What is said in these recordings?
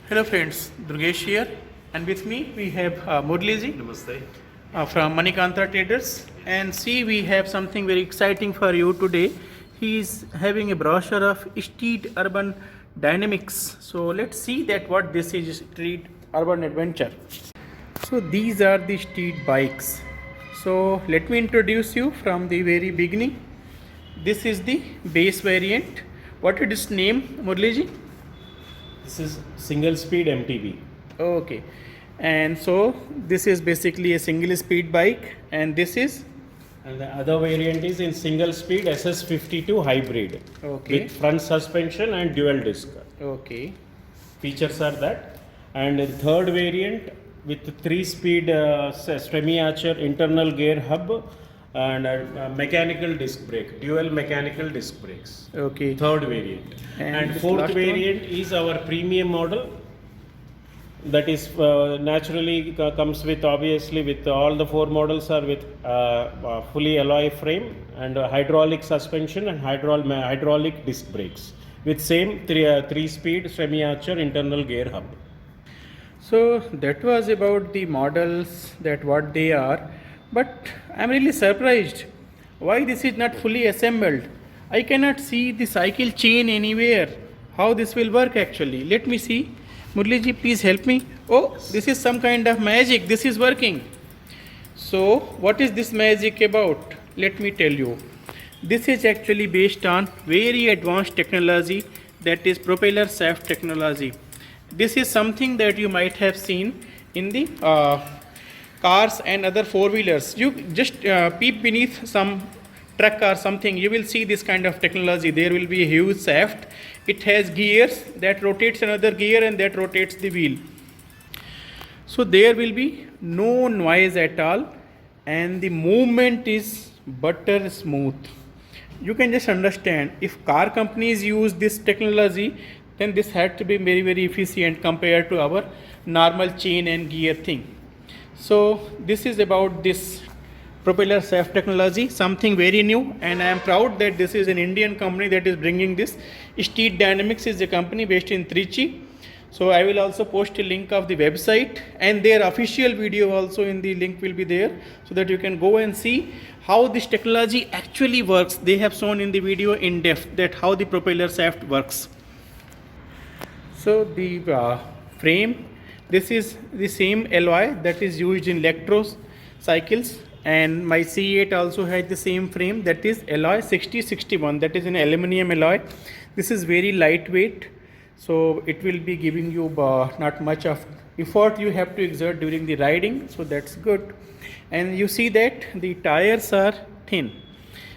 Hello friends, Durgesh here, and with me we have Murli ji Namaste. from Manikanta Traders. And see, we have something very exciting for you today. He is having a brochure of Street Urban Dynamics. So let's see that what this is, Street Urban Adventure. So these are the street bikes. So let me introduce you from the very beginning. This is the base variant. What is its name, Murli ji? This is single speed MTB. Okay, and so this is basically a single speed bike, and this is And the other variant is in single speed SS52 hybrid okay. with front suspension and dual disc. Okay, Features are that. And the third variant with 3-speed semi archer internal gear hub and mechanical disc brake, dual mechanical disc brakes. okay, Third variant. And And this fourth last variant is our premium model that is naturally comes with obviously with all the four models are with fully alloy frame and hydraulic suspension and hydraulic disc brakes with same 3-speed semi archer internal gear hub. so that was about the models, that what they are, but I'm really surprised why this is not fully assembled. I cannot see the cycle chain anywhere. How this will work actually? Let me see. Murli ji, please help me. Oh, this is some kind of magic. This is working. So, what is this magic about? Let me tell you. This is actually based on very advanced technology, that is propeller shaft technology. This is something that you might have seen in the cars and other four-wheelers. You just peep beneath some truck or something, you will see this kind of technology. There will be a huge shaft. It has gears that rotates another gear and that rotates the wheel. So there will be no noise at all, and the movement is butter smooth. You can just understand, if car companies use this technology, then this had to be very efficient compared to our normal chain and gear thing. So this is about this propeller shaft technology, something very new, and I am proud that this is an Indian company that is bringing this. Street Dynamics is a company based in Trichy. So I will also post a link of the website, and their official video also in the link will be there, so that you can go and see how this technology actually works. They have shown in the video in depth that how the propeller shaft works. So the frame, this is the same alloy that is used in electro cycles, and my C8 also has the same frame, that is alloy 6061, that is an aluminum alloy. This is very lightweight, so it will be giving you not much of effort you have to exert during the riding, so that's good. And you see that the tires are thin.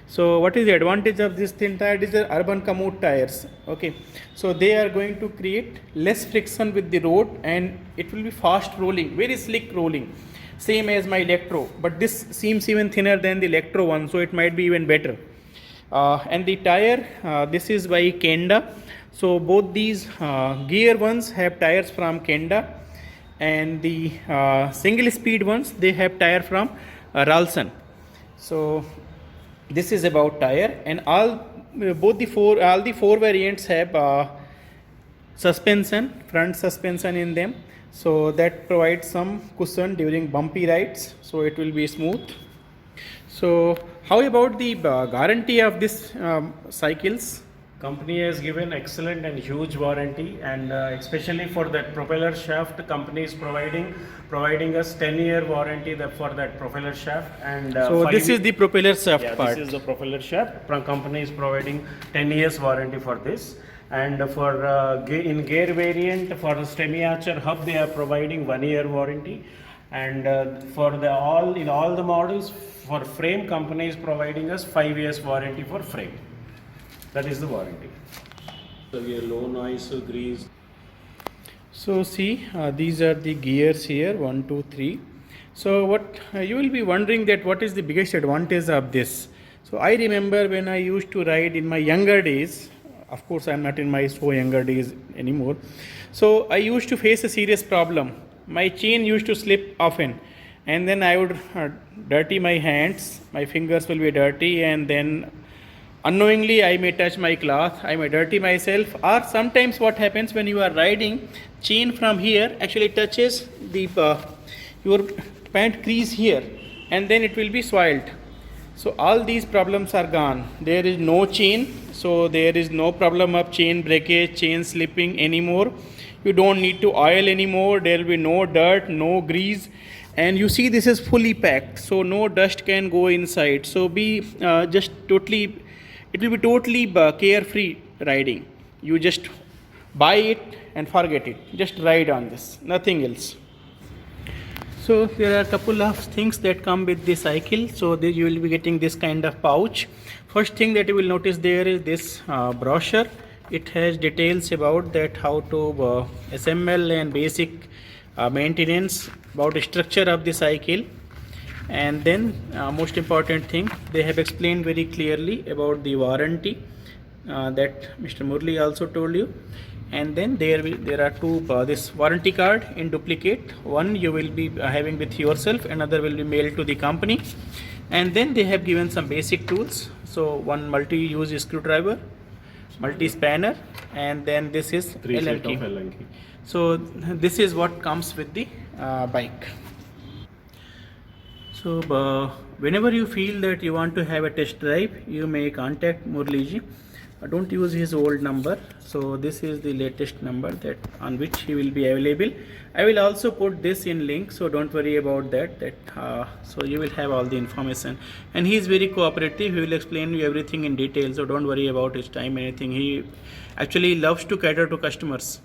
So what is the advantage of this thin tire? These are urban commute tires. Okay, so they are going to create less friction with the road, and it will be fast rolling, very slick rolling, same as my electro, but this seems even thinner than the electro one, so it might be even better. And the tire, this is by Kenda. So both these gear ones have tires from Kenda, and the single speed ones, they have tire from Ralston. So this is about tire, and all the four variants have suspension, front suspension in them, so that provides some cushion during bumpy rides, so it will be smooth. So how about the guarantee of this cycles? Company has given excellent and huge warranty, and especially for that propeller shaft, company is providing us 10-year warranty for that propeller shaft. And so this is the propeller shaft part. This is the propeller shaft. Company is providing 10 years warranty for this. And for in gear variant, for the semi archer hub, they are providing 1-year warranty. And for in all the models, for frame, company is providing us 5 years warranty for frame. That is the warranty. So we are low noise, grease. So see, these are the gears here, 1, 2, 3. So what you will be wondering, that what is the biggest advantage of this? So I remember when I used to ride in my younger days. Of course, I am not in my so younger days anymore. So I used to face a serious problem. My chain used to slip often, and then I would dirty my hands. My fingers will be dirty, and then unknowingly I may touch my cloth, I may dirty myself, or sometimes what happens when you are riding, chain from here actually touches the your pant crease here, and then it will be soiled. So all these problems are gone. There is no chain, so there is no problem of chain breakage, chain slipping anymore. You don't need to oil anymore. There will be no dirt, no grease, and you see this is fully packed, so no dust can go inside. So be just totally, it will be totally carefree riding. You just buy it and forget it. Just ride on this, nothing else. So there are a couple of things that come with the cycle. So you will be getting this kind of pouch. First thing that you will notice there is this brochure. It has details about that how to assemble and basic maintenance, about the structure of the cycle. And then most important thing, they have explained very clearly about the warranty that Mr. Murli also told you. And then there are two this warranty card in duplicate. One you will be having with yourself, another will be mailed to the company. And then they have given some basic tools. So one multi-use screwdriver, multi-spanner, and then this is Allen key. So this is what comes with the bike. So whenever you feel that you want to have a test drive, you may contact Murli ji. Don't use his old number. So this is the latest number that on which he will be available. I will also put this in link, so don't worry about that. So you will have all the information, and he is very cooperative. He will explain you everything in detail, so don't worry about his time, anything. He actually loves to cater to customers.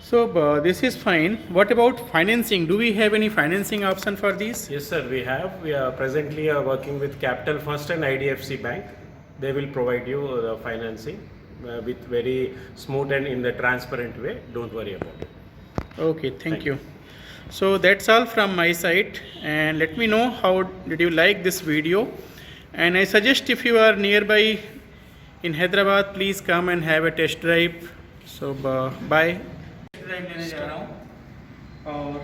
So this is fine. What about financing? Do we have any financing option for these? Yes, sir, we have. We are presently working with Capital First and IDFC Bank. They will provide you the financing with very smooth and in the transparent way. Don't worry about it. Okay, thank you. So that's all from my side, and let me know how did you like this video. And I suggest if you are nearby in Hyderabad, please come and have a test drive. So bye. Test drive लेने जा रहा हूँ, और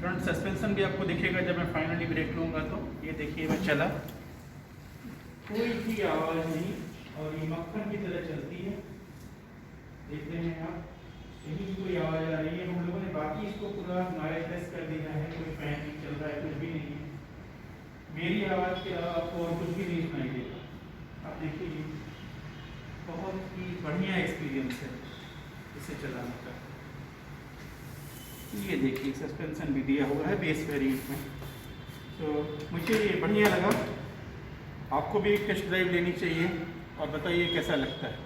front suspension भी आपको दिखेगा जब मैं फाइनली ब्रेक लूँगा। तो ये देखिए मैं चला, कोई भी आवाज़ नहीं, और ये मक्खन की तरह चलती है। देख रहे हैं आप, कहीं भी कोई आवाज़ आ रही है। हम लोगों ने बाकी इसको पूरा नॉइज़लेस कर दिया है, कोई फैन नहीं चल रहा है, कुछ भी नहीं है। मेरी आवाज़ के अलावा आपको और कुछ भी नहीं सुनाई देगा। आप देखिए, बहुत ही बढ़िया एक्सपीरियंस है इसे चलाने का। ये देखिए सस्पेंशन भी दिया हुआ है बेस वेरिएंट में। तो मुझे ये बढ़िया लगा। आपको भी एक टेस्ट ड्राइव लेनी चाहिए और बताइए कैसा लगता है।